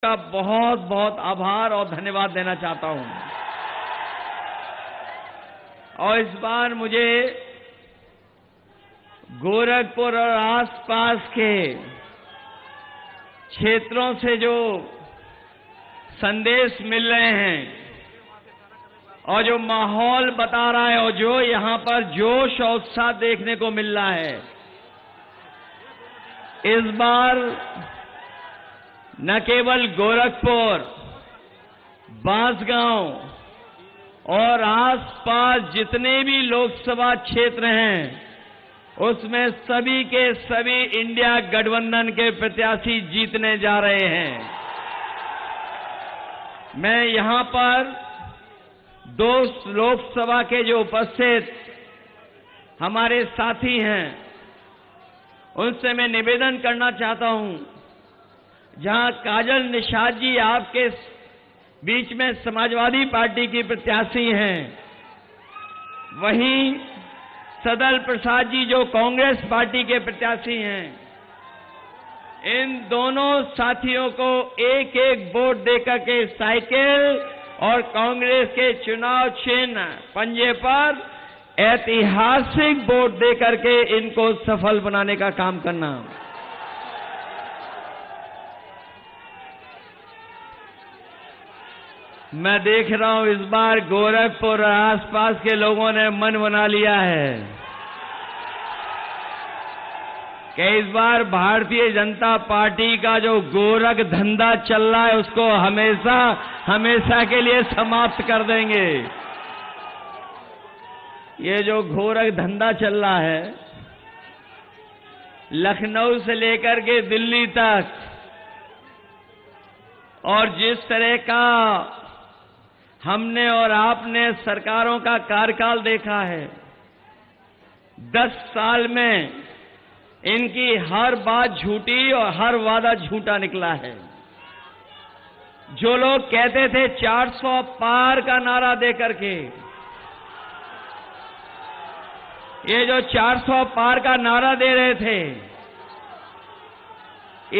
का बहुत बहुत आभार और धन्यवाद देना चाहता हूं। और इस बार मुझे गोरखपुर और आसपास के क्षेत्रों से जो संदेश मिल रहे हैं और जो माहौल बता रहा है और जो यहां पर जोश और उत्साह देखने को मिल रहा है, इस बार न केवल गोरखपुर, बांसगांव और आसपास जितने भी लोकसभा क्षेत्र हैं, उसमें सभी के सभी इंडिया गठबंधन के प्रत्याशी जीतने जा रहे हैं। मैं यहां पर दो लोकसभा के जो उपस्थित हमारे साथी हैं, उनसे मैं निवेदन करना चाहता हूं, जहां काजल निषाद जी आपके बीच में समाजवादी पार्टी की प्रत्याशी हैं, वहीं सदल प्रसाद जी जो कांग्रेस पार्टी के प्रत्याशी हैं, इन दोनों साथियों को एक एक वोट देकर के साइकिल और कांग्रेस के चुनाव चिन्ह पंजे पर ऐतिहासिक वोट देकर के इनको सफल बनाने का काम करना। मैं देख रहा हूं इस बार गोरखपुर और आसपास के लोगों ने मन बना लिया है कि इस बार भारतीय जनता पार्टी का जो गोरख धंधा चल रहा है उसको हमेशा हमेशा के लिए समाप्त कर देंगे। ये जो गोरख धंधा चल रहा है, लखनऊ से लेकर के दिल्ली तक, और जिस तरह का हमने और आपने सरकारों का कार्यकाल देखा है, 10 साल में इनकी हर बात झूठी और हर वादा झूठा निकला है। जो लोग कहते थे 400 पार का नारा देकर के, ये जो 400 पार का नारा दे रहे थे,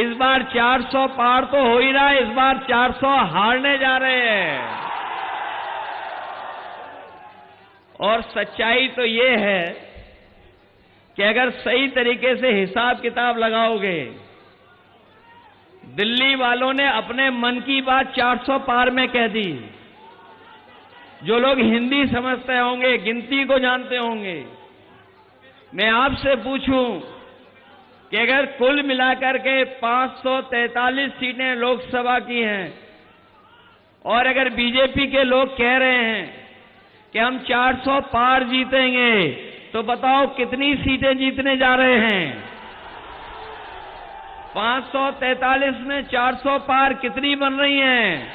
इस बार 400 पार तो हो ही रहा है, इस बार 400 हारने जा रहे हैं। और सच्चाई तो ये है कि अगर सही तरीके से हिसाब किताब लगाओगे, दिल्ली वालों ने अपने मन की बात 400 पार में कह दी। जो लोग हिंदी समझते होंगे, गिनती को जानते होंगे, मैं आपसे पूछूं कि अगर कुल मिलाकर के 543 सीटें लोकसभा की हैं और अगर बीजेपी के लोग कह रहे हैं कि हम 400 पार जीतेंगे, तो बताओ कितनी सीटें जीतने जा रहे हैं? 543 में 400 पार कितनी बन रही हैं?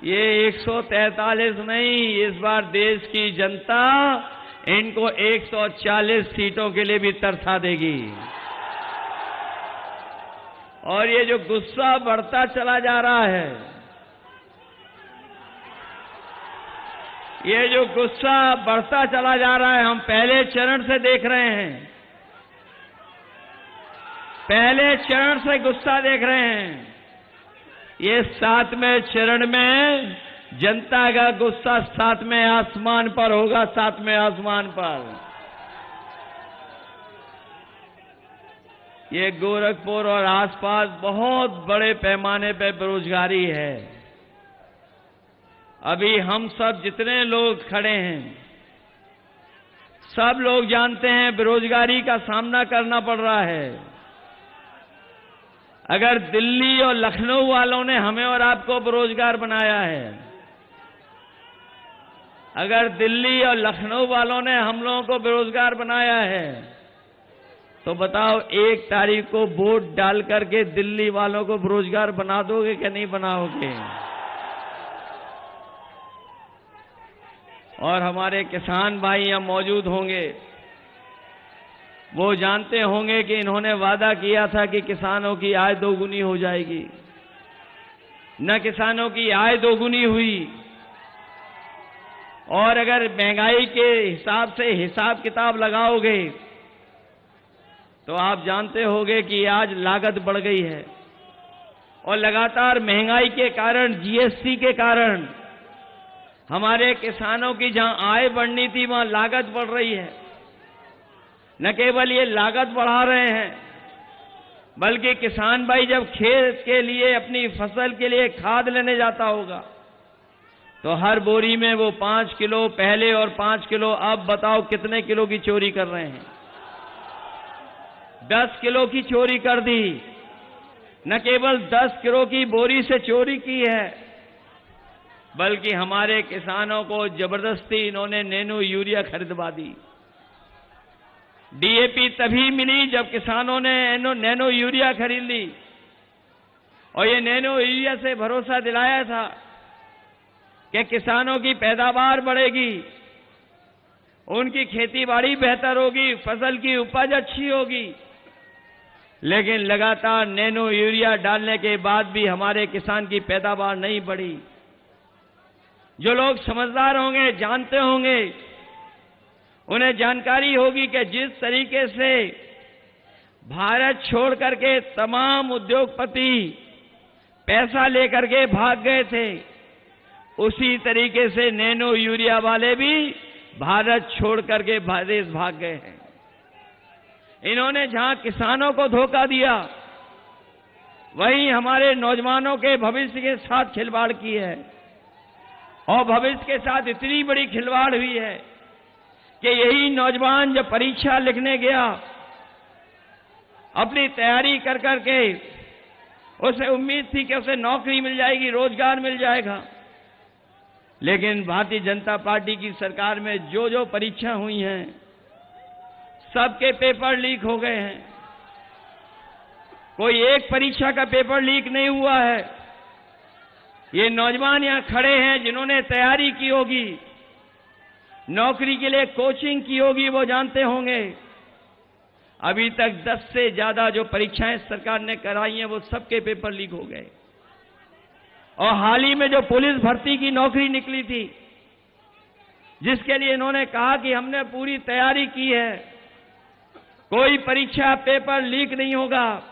ये 143 नहीं, इस बार देश की जनता इनको 140 सीटों के लिए भी तरसा देगी। और ये जो गुस्सा बढ़ता चला जा रहा है, ये जो गुस्सा बढ़ता चला जा रहा है, हम पहले चरण से देख रहे हैं, पहले चरण से गुस्सा देख रहे हैं। ये 7वें चरण में जनता का गुस्सा 7वें आसमान पर होगा, 7वें आसमान पर। ये गोरखपुर और आसपास बहुत बड़े पैमाने पर बेरोजगारी है। अभी हम सब जितने लोग खड़े हैं, सब लोग जानते हैं बेरोजगारी का सामना करना पड़ रहा है। अगर दिल्ली और लखनऊ वालों ने हमें और आपको बेरोजगार बनाया है, अगर दिल्ली और लखनऊ वालों ने हम लोगों को बेरोजगार बनाया है, तो बताओ 1 तारीख को वोट डाल करके दिल्ली वालों को बेरोजगार बना दोगे कि नहीं बनाओगे? और हमारे किसान भाई यहां मौजूद होंगे, वो जानते होंगे कि इन्होंने वादा किया था कि किसानों की आय दोगुनी हो जाएगी। न किसानों की आय दोगुनी हुई, और अगर महंगाई के हिसाब से हिसाब किताब लगाओगे तो आप जानते होंगे कि आज लागत बढ़ गई है और लगातार महंगाई के कारण, जीएसटी के कारण हमारे किसानों की जहां आय बढ़नी थी वहां लागत बढ़ रही है। न केवल ये लागत बढ़ा रहे हैं, बल्कि किसान भाई जब खेत के लिए, अपनी फसल के लिए खाद लेने जाता होगा तो हर बोरी में वो 5 किलो पहले और 5 किलो अब बताओ कितने किलो की चोरी कर रहे हैं? 10 किलो की चोरी कर दी। न केवल 10 किलो की बोरी से चोरी की है, बल्कि हमारे किसानों को जबरदस्ती इन्होंने नैनो यूरिया खरीदवा दी। डीएपी तभी मिली जब किसानों ने नैनो यूरिया खरीद ली और ये नैनो यूरिया से भरोसा दिलाया था कि किसानों की पैदावार बढ़ेगी, उनकी खेतीबाड़ी बेहतर होगी, फसल की उपज अच्छी होगी। लेकिन लगातार नैनो यूरिया डालने के बाद भी हमारे किसान की पैदावार नहीं बढ़ी। जो लोग समझदार होंगे, जानते होंगे, उन्हें जानकारी होगी कि जिस तरीके से भारत छोड़ करके तमाम उद्योगपति पैसा लेकर के भाग गए थे, उसी तरीके से नैनो यूरिया वाले भी भारत छोड़ करके देश भाग गए हैं। इन्होंने जहां किसानों को धोखा दिया, वहीं हमारे नौजवानों के भविष्य के साथ खिलवाड़ की है और भविष्य के साथ इतनी बड़ी खिलवाड़ हुई है कि यही नौजवान जब परीक्षा लिखने गया, अपनी तैयारी कर करके उसे उम्मीद थी कि उसे नौकरी मिल जाएगी, रोजगार मिल जाएगा, लेकिन भारतीय जनता पार्टी की सरकार में जो जो परीक्षा हुई हैं सबके पेपर लीक हो गए हैं। कोई एक परीक्षा का पेपर लीक नहीं हुआ है। ये नौजवान यहां खड़े हैं जिन्होंने तैयारी की होगी, नौकरी के लिए कोचिंग की होगी, वो जानते होंगे अभी तक 10 से ज्यादा जो परीक्षाएं सरकार ने कराई हैं वो सबके पेपर लीक हो गए। और हाल ही में जो पुलिस भर्ती की नौकरी निकली थी, जिसके लिए इन्होंने कहा कि हमने पूरी तैयारी की है, कोई परीक्षा पेपर लीक नहीं होगा,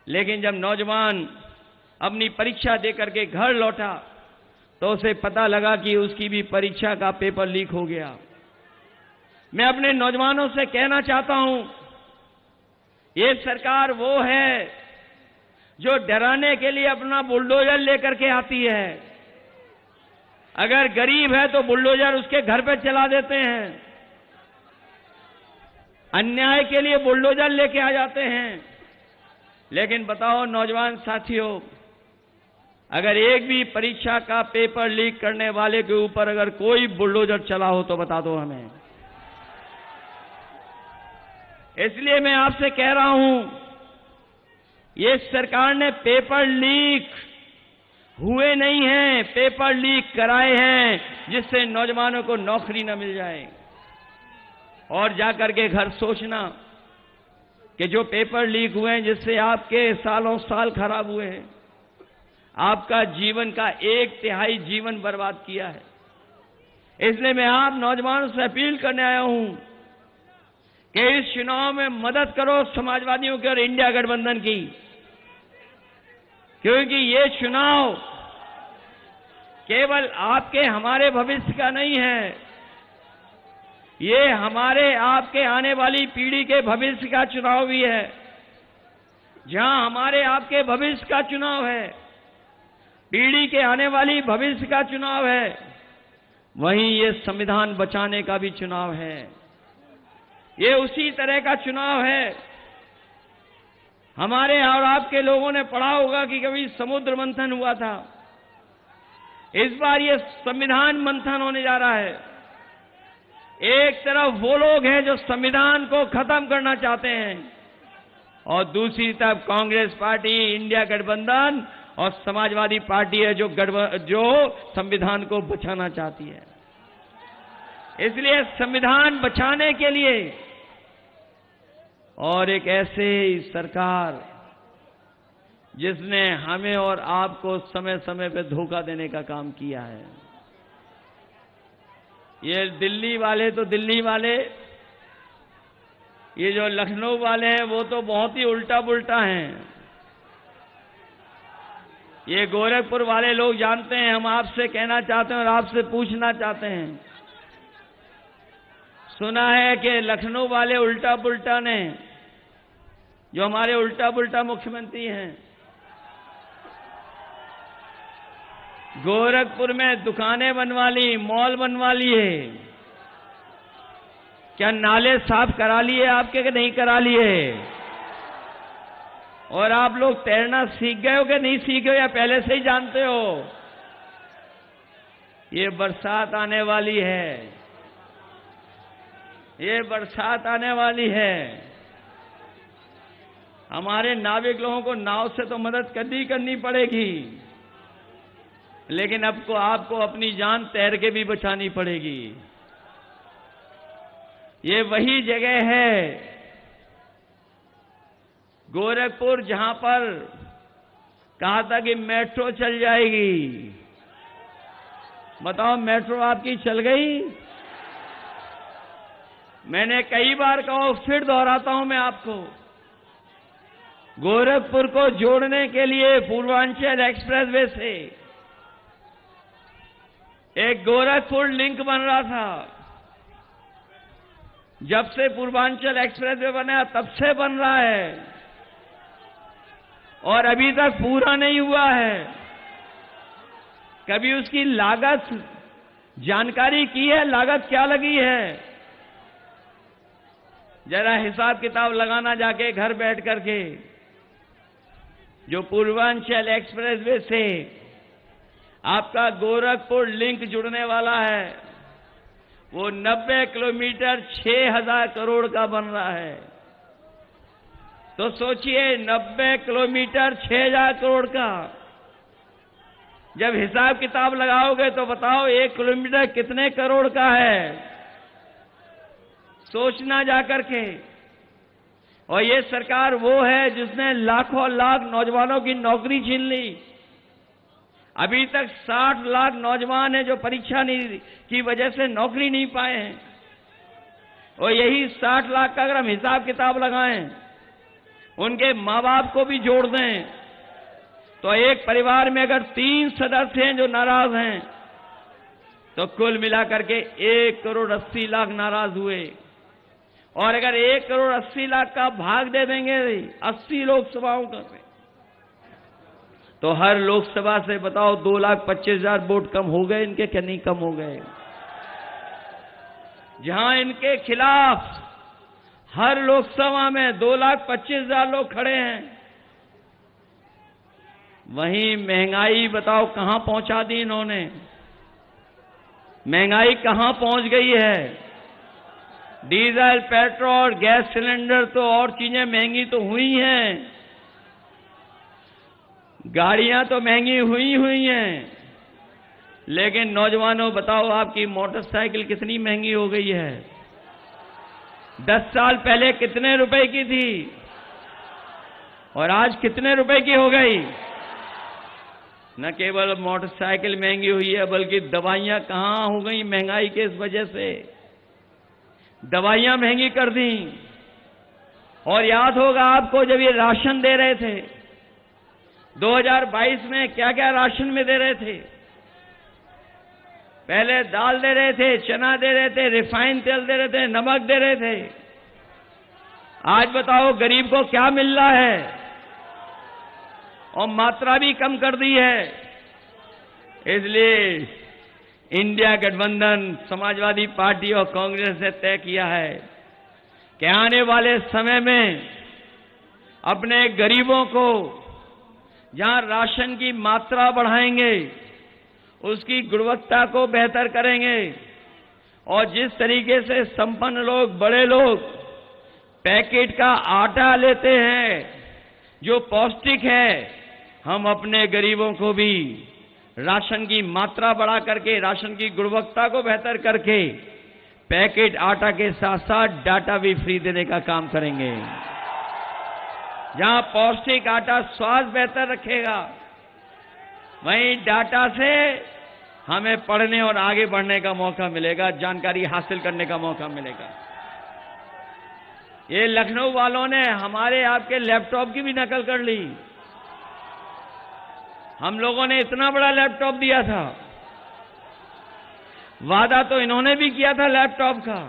लेकिन जब नौजवान अपनी परीक्षा देकर के घर लौटा तो उसे पता लगा कि उसकी भी परीक्षा का पेपर लीक हो गया। मैं अपने नौजवानों से कहना चाहता हूं, ये सरकार वो है जो डराने के लिए अपना बुलडोजर लेकर के आती है। अगर गरीब है तो बुलडोजर उसके घर पे चला देते हैं, अन्याय के लिए बुलडोजर लेके आ जाते हैं। लेकिन बताओ नौजवान साथियों, अगर एक भी परीक्षा का पेपर लीक करने वाले के ऊपर अगर कोई बुलडोजर चला हो तो बता दो हमें। इसलिए मैं आपसे कह रहा हूं, ये सरकार ने पेपर लीक हुए नहीं हैं, पेपर लीक कराए हैं जिससे नौजवानों को नौकरी न मिल जाए। और जाकर के घर सोचना कि जो पेपर लीक हुए हैं जिससे आपके सालों साल खराब हुए हैं, आपका जीवन का 1/3 जीवन बर्बाद किया है। इसलिए मैं आप नौजवानों से अपील करने आया हूं कि इस चुनाव में मदद करो समाजवादियों की और इंडिया गठबंधन की, क्योंकि ये चुनाव केवल आपके हमारे भविष्य का नहीं है, ये हमारे आपके आने वाली पीढ़ी के भविष्य का चुनाव भी है। जहां हमारे आपके भविष्य का चुनाव है, पीढ़ी के आने वाली भविष्य का चुनाव है, वहीं ये संविधान बचाने का भी चुनाव है। ये उसी तरह का चुनाव है। हमारे और आपके लोगों ने पढ़ा होगा कि कभी समुद्र मंथन हुआ था, इस बार ये संविधान मंथन होने जा रहा है। एक तरफ वो लोग हैं जो संविधान को खत्म करना चाहते हैं और दूसरी तरफ कांग्रेस पार्टी, इंडिया गठबंधन और समाजवादी पार्टी है जो संविधान को बचाना चाहती है। इसलिए संविधान बचाने के लिए और एक ऐसे सरकार जिसने हमें और आपको समय समय पे धोखा देने का काम किया है। ये दिल्ली वाले तो दिल्ली वाले, ये जो लखनऊ वाले हैं वो तो बहुत ही उल्टा पुल्टा हैं। ये गोरखपुर वाले लोग जानते हैं। हम आपसे कहना चाहते हैं और आपसे पूछना चाहते हैं, सुना है कि लखनऊ वाले उल्टा पुल्टा ने, जो हमारे उल्टा पुल्टा मुख्यमंत्री हैं, गोरखपुर में दुकानें बनवा ली, मॉल बनवा लिए। क्या नाले साफ करा लिए आपके कि नहीं करा लिए? और आप लोग तैरना सीख गए हो कि नहीं सीखे हो, या पहले से ही जानते हो? ये बरसात आने वाली है, ये बरसात आने वाली है। हमारे नाविक लोगों को नाव से तो मदद करनी पड़ेगी, लेकिन अब को आपको अपनी जान तैर के भी बचानी पड़ेगी। ये वही जगह है गोरखपुर जहां पर कहा था कि मेट्रो चल जाएगी। बताओ, मेट्रो आपकी चल गई? मैंने कई बार कहा, फिर दोहराता हूं मैं आपको, गोरखपुर को जोड़ने के लिए पूर्वांचल एक्सप्रेसवे से एक गोरखपुर लिंक बन रहा था। जब से पूर्वांचल एक्सप्रेसवे बना तब से बन रहा है और अभी तक पूरा नहीं हुआ है। कभी उसकी लागत जानकारी की है? लागत क्या लगी है? जरा हिसाब किताब लगाना जाके घर बैठ करके। जो पूर्वांचल एक्सप्रेसवे से आपका गोरखपुर लिंक जुड़ने वाला है, वो 90 किलोमीटर 6,000 करोड़ का बन रहा है। तो सोचिए, 90 किलोमीटर 6,000 करोड़ का जब हिसाब किताब लगाओगे तो बताओ 1 किलोमीटर कितने करोड़ का है? सोचना जाकर के। और ये सरकार वो है जिसने लाखों लाख नौजवानों की नौकरी छीन ली। अभी तक 60 लाख नौजवान हैं जो परीक्षा नहीं की वजह से नौकरी नहीं पाए हैं। और यही 60 लाख का अगर हम हिसाब किताब लगाएं, उनके मां बाप को भी जोड़ दें, तो एक परिवार में अगर 3 सदस्य हैं जो नाराज हैं, तो कुल मिलाकर के 1 करोड़ 80 लाख नाराज हुए। और अगर 1 करोड़ 80 लाख का भाग दे देंगे 80 लोकसभाओं का, तो हर लोकसभा से बताओ 2,25,000 वोट कम हो गए इनके, क्या नहीं कम हो गए? जहां इनके खिलाफ हर लोकसभा में 2,25,000 लोग खड़े हैं, वहीं महंगाई बताओ कहां पहुंचा दी इन्होंने? महंगाई कहां पहुंच गई है? डीजल, पेट्रोल, गैस सिलेंडर तो और चीजें महंगी तो हुई हैं, गाड़ियां तो महंगी हुई हैं, लेकिन नौजवानों बताओ आपकी मोटरसाइकिल कितनी महंगी हो गई है? 10 साल पहले कितने रुपए की थी और आज कितने रुपए की हो गई? न केवल मोटरसाइकिल महंगी हुई है, बल्कि दवाइयां कहां हो गई महंगाई के इस वजह से? दवाइयां महंगी कर दी। और याद होगा आपको, जब ये राशन दे रहे थे 2022 में, क्या क्या राशन में दे रहे थे? पहले दाल दे रहे थे, चना दे रहे थे, रिफाइंड तेल दे रहे थे, नमक दे रहे थे। आज बताओ गरीब को क्या मिल रहा है? और मात्रा भी कम कर दी है। इसलिए इंडिया गठबंधन, समाजवादी पार्टी और कांग्रेस ने तय किया है कि आने वाले समय में अपने गरीबों को जहां राशन की मात्रा बढ़ाएंगे, उसकी गुणवत्ता को बेहतर करेंगे। और जिस तरीके से संपन्न लोग, बड़े लोग पैकेट का आटा लेते हैं जो पौष्टिक है, हम अपने गरीबों को भी राशन की मात्रा बढ़ा करके, राशन की गुणवत्ता को बेहतर करके, पैकेट आटा के साथ साथ डाटा भी फ्री देने का काम करेंगे। जहां पौष्टिक आटा स्वास्थ्य बेहतर रखेगा, वहीं डाटा से हमें पढ़ने और आगे बढ़ने का मौका मिलेगा, जानकारी हासिल करने का मौका मिलेगा। ये लखनऊ वालों ने हमारे आपके लैपटॉप की भी नकल कर ली। हम लोगों ने इतना बड़ा लैपटॉप दिया था, वादा तो इन्होंने भी किया था लैपटॉप का,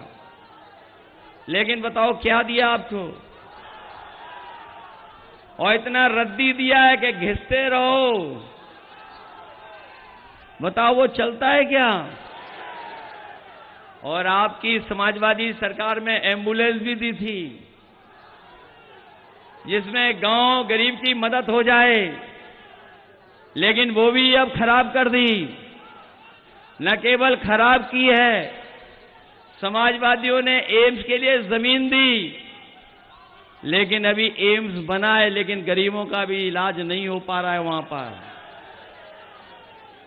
लेकिन बताओ क्या दिया आपको। और इतना रद्दी दिया है कि घिसते रहो। बताओ वो चलता है क्या। और आपकी समाजवादी सरकार में एम्बुलेंस भी दी थी, जिसमें गांव गरीब की मदद हो जाए, लेकिन वो भी अब खराब कर दी। न केवल खराब की है, समाजवादियों ने एम्स के लिए जमीन दी, लेकिन अभी एम्स बना है, लेकिन गरीबों का भी इलाज नहीं हो पा रहा है वहां पर।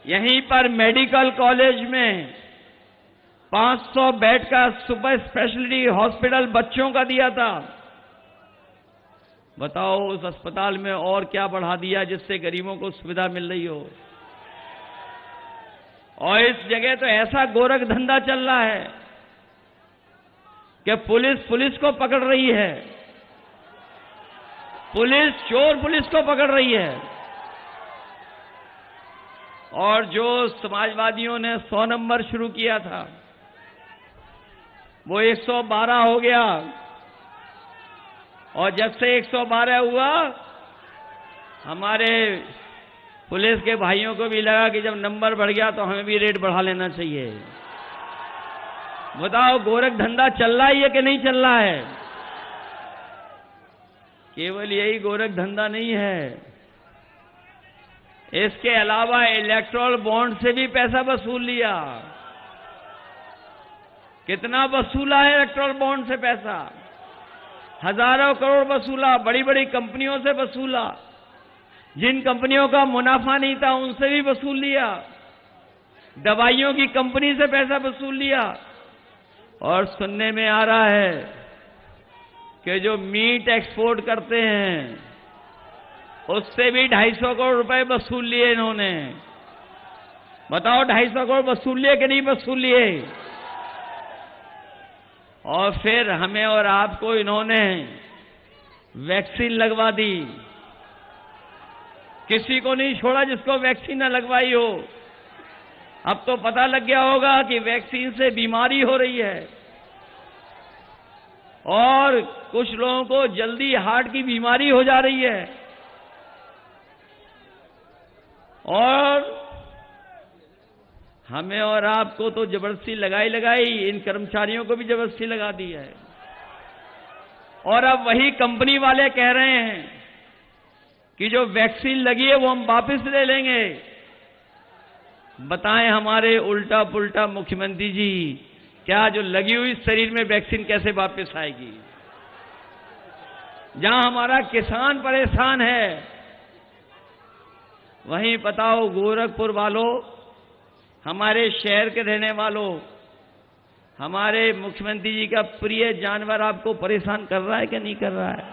यहीं पर मेडिकल कॉलेज में 500 बेड का सुपर स्पेशलिटी हॉस्पिटल बच्चों का दिया था। बताओ उस अस्पताल में और क्या बढ़ा दिया जिससे गरीबों को सुविधा मिल रही हो। और इस जगह तो ऐसा गोरख धंधा चल रहा है कि पुलिस को पकड़ रही है, चोर पुलिस को पकड़ रही है। और जो समाजवादियों ने 100 नंबर शुरू किया था, वो 112 हो गया। और जब से 112 हुआ, हमारे पुलिस के भाइयों को भी लगा कि जब नंबर बढ़ गया तो हमें भी रेट बढ़ा लेना चाहिए। बताओ गोरख धंधा चल रहा है कि नहीं चल रहा है। केवल यही गोरख धंधा नहीं है, इसके अलावा इलेक्टोरल बॉन्ड से भी पैसा वसूल लिया। कितना वसूला है इलेक्टोरल बॉन्ड से पैसा? हजारों करोड़ वसूला, बड़ी बड़ी कंपनियों से वसूला, जिन कंपनियों का मुनाफा नहीं था उनसे भी वसूल लिया, दवाइयों की कंपनी से पैसा वसूल लिया। और सुनने में आ रहा है कि जो मीट एक्सपोर्ट करते हैं उससे भी 250 करोड़ रुपए वसूल लिए इन्होंने। बताओ 250 करोड़ वसूल लिए कि नहीं वसूल लिए। और फिर हमें और आपको इन्होंने वैक्सीन लगवा दी। किसी को नहीं छोड़ा जिसको वैक्सीन न लगवाई हो। अब तो पता लग गया होगा कि वैक्सीन से बीमारी हो रही है, और कुछ लोगों को जल्दी हार्ट की बीमारी हो जा रही है। और हमें और आपको तो जबरदस्ती लगाई, इन कर्मचारियों को भी जबरदस्ती लगा दी है। और अब वही कंपनी वाले कह रहे हैं कि जो वैक्सीन लगी है वो हम वापस ले लेंगे। बताएं हमारे उल्टा पुल्टा मुख्यमंत्री जी, क्या जो लगी हुई शरीर में वैक्सीन कैसे वापस आएगी? जहां हमारा किसान परेशान है, वहीं बताओ गोरखपुर वालों, हमारे शहर के रहने वालों, हमारे मुख्यमंत्री जी का प्रिय जानवर आपको परेशान कर रहा है कि नहीं कर रहा है?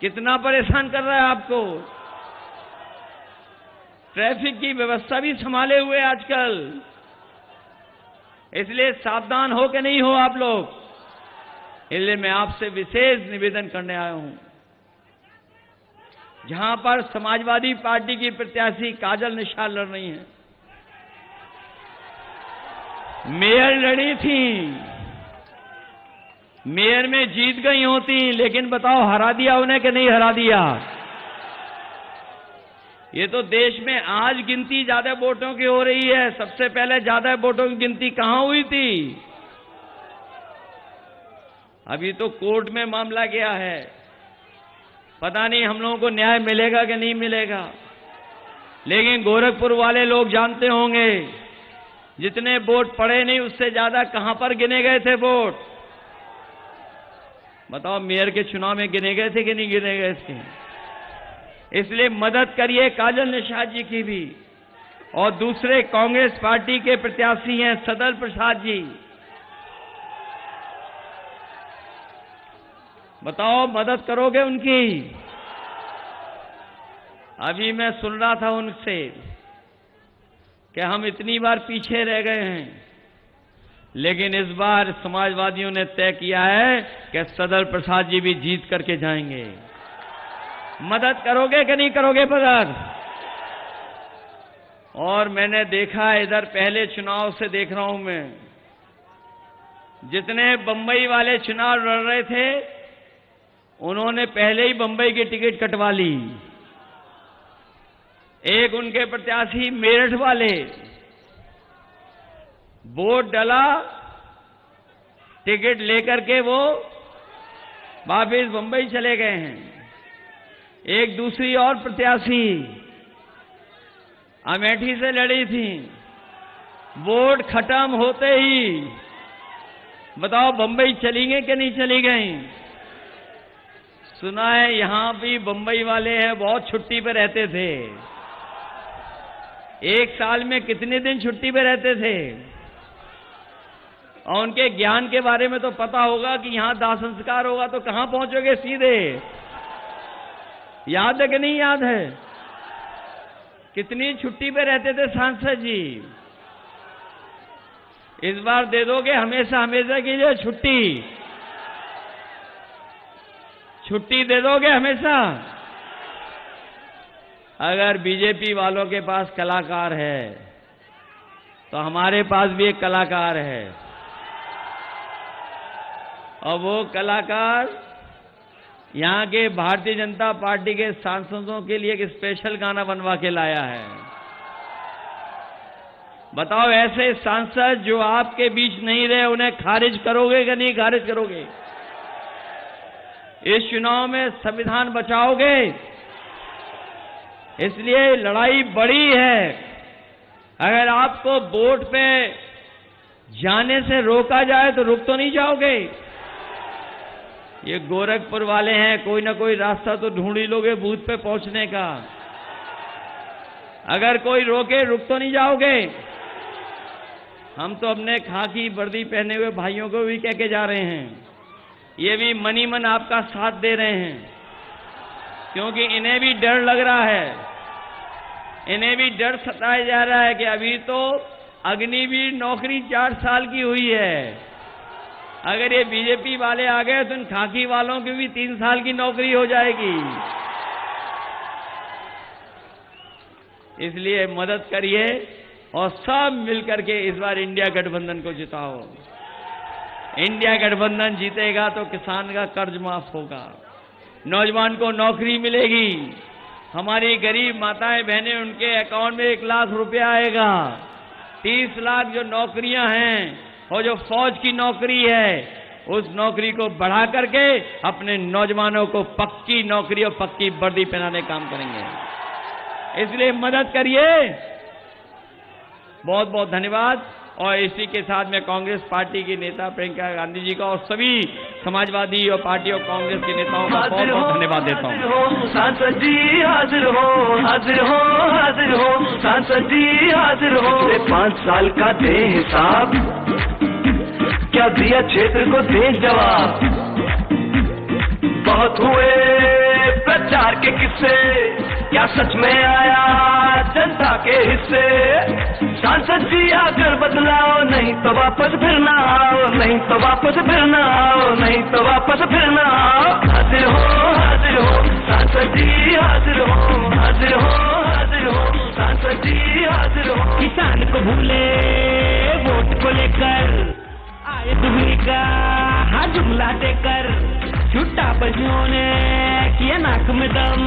कितना परेशान कर रहा है आपको? ट्रैफिक की व्यवस्था भी संभाले हुए आजकल, इसलिए सावधान हो कि नहीं हो आप लोग। इसलिए मैं आपसे विशेष निवेदन करने आया हूं। जहां पर समाजवादी पार्टी की प्रत्याशी काजल निषाद लड़ रही हैं, मेयर लड़ी थी, मेयर में जीत गई होती, लेकिन बताओ हरा दिया उन्हें कि नहीं हरा दिया? ये तो देश में आज गिनती ज्यादा वोटों की हो रही है, सबसे पहले ज्यादा वोटों की गिनती कहां हुई थी? अभी तो कोर्ट में मामला गया है, पता नहीं हम लोगों को न्याय मिलेगा कि नहीं मिलेगा। लेकिन गोरखपुर वाले लोग जानते होंगे, जितने वोट पड़े नहीं उससे ज्यादा कहां पर गिने गए थे वोट। बताओ मेयर के चुनाव में गिने गए थे कि नहीं गिने गए थे? इसलिए मदद करिए काजल निषाद जी की भी। और दूसरे कांग्रेस पार्टी के प्रत्याशी हैं सदल प्रसाद जी, बताओ मदद करोगे उनकी? अभी मैं सुन रहा था उनसे कि हम इतनी बार पीछे रह गए हैं, लेकिन इस बार समाजवादियों ने तय किया है कि सदर प्रसाद जी भी जीत करके जाएंगे। मदद करोगे कि नहीं करोगे मदद? और मैंने देखा इधर पहले चुनाव से देख रहा हूं मैं, जितने बंबई वाले चुनाव लड़ रहे थे उन्होंने पहले ही बंबई की टिकट कटवा ली। एक उनके प्रत्याशी मेरठ वाले, वोट डाला, टिकट लेकर के वो वापिस बंबई चले गए हैं। एक दूसरी और प्रत्याशी अमेठी से लड़ी थी, वोट खत्म होते ही बताओ बंबई चली गई कि नहीं चली गई? सुना है यहां भी बंबई वाले हैं बहुत छुट्टी पे रहते थे। एक साल में कितने दिन छुट्टी पे रहते थे? और उनके ज्ञान के बारे में तो पता होगा कि यहां दाह संस्कार होगा तो कहां पहुंचोगे सीधे? याद है कि नहीं याद है? कितनी छुट्टी पे रहते थे सांसद जी? इस बार दे दोगे हमेशा हमेशा के लिए छुट्टी? छुट्टी दे दोगे हमेशा? अगर बीजेपी वालों के पास कलाकार है तो हमारे पास भी एक कलाकार है, और वो कलाकार यहां के भारतीय जनता पार्टी के सांसदों के लिए एक स्पेशल गाना बनवा के लाया है। बताओ ऐसे सांसद जो आपके बीच नहीं रहे उन्हें खारिज करोगे कि नहीं खारिज करोगे? इस चुनाव में संविधान बचाओगे? इसलिए लड़ाई बड़ी है। अगर आपको वोट पे जाने से रोका जाए तो रुक तो नहीं जाओगे? ये गोरखपुर वाले हैं, कोई ना कोई रास्ता तो ढूंढ ही लोगे बूथ पे पहुंचने का। अगर कोई रोके रुक तो नहीं जाओगे? हम तो अपने खाकी वर्दी पहने हुए भाइयों को भी कह के जा रहे हैं, ये भी मनी मन आपका साथ दे रहे हैं, क्योंकि इन्हें भी डर लग रहा है, इन्हें भी डर सताया जा रहा है कि अभी तो अग्निवीर नौकरी 4 साल की हुई है, अगर ये बीजेपी वाले आ गए तो इन खाकी वालों की भी 3 साल की नौकरी हो जाएगी। इसलिए मदद करिए और सब मिलकर के इस बार इंडिया गठबंधन को जिताओ। इंडिया गठबंधन जीतेगा तो किसान का कर्ज माफ होगा, नौजवान को नौकरी मिलेगी, हमारी गरीब माताएं बहनें उनके अकाउंट में 1 लाख रुपया आएगा, 30 लाख जो नौकरियां हैं और जो फौज की नौकरी है उस नौकरी को बढ़ा करके अपने नौजवानों को पक्की नौकरी और पक्की वर्दी पहनाने काम करेंगे। इसलिए मदद करिए। बहुत बहुत धन्यवाद। और इसी के साथ में कांग्रेस पार्टी की नेता प्रियंका गांधी जी का और सभी समाजवादी और पार्टी और कांग्रेस के नेताओं का बहुत बहुत धन्यवाद देता हूं। सांसद जी हाजिर हो, हाजिर हो, हाजिर हो, सांसद जी हाजिर हो। 5 साल का दे हिसाब, क्या दिया क्षेत्र को दे जवाब। बहुत हुए प्रचार के किस्से, क्या सच में आया जनता के हिस्से। सांसद जी आकर बदलाओ, नहीं तो वापस फिर ना आओ, नहीं तो वापस फिर ना आओ, नहीं तो वापस फिर ना आओ। हाजिर हो, हाजिर हो, सांसद जी हाजिर हो, हाजिर हो, हाजिर हो, सांसद जी हाजिर हो। किसान को भूले वोट को लेकर आए दुबली का हाथ जुमला देकर, छुट्टा पशुओं ने किया नाक में दम,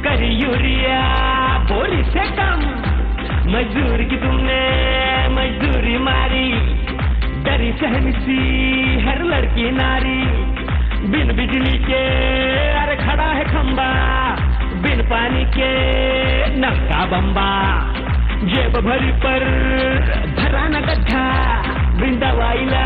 करी यूरिया बोरी से कम। मजदूर की तुमने मजदूरी मारी, डरी सहमी सी हर लड़की नारी। बिन बिजली के अरे खड़ा है खंबा, बिन पानी के नल का बम्बा। जेब भरी पर भरा न गड्ढा, बिन दवाई ला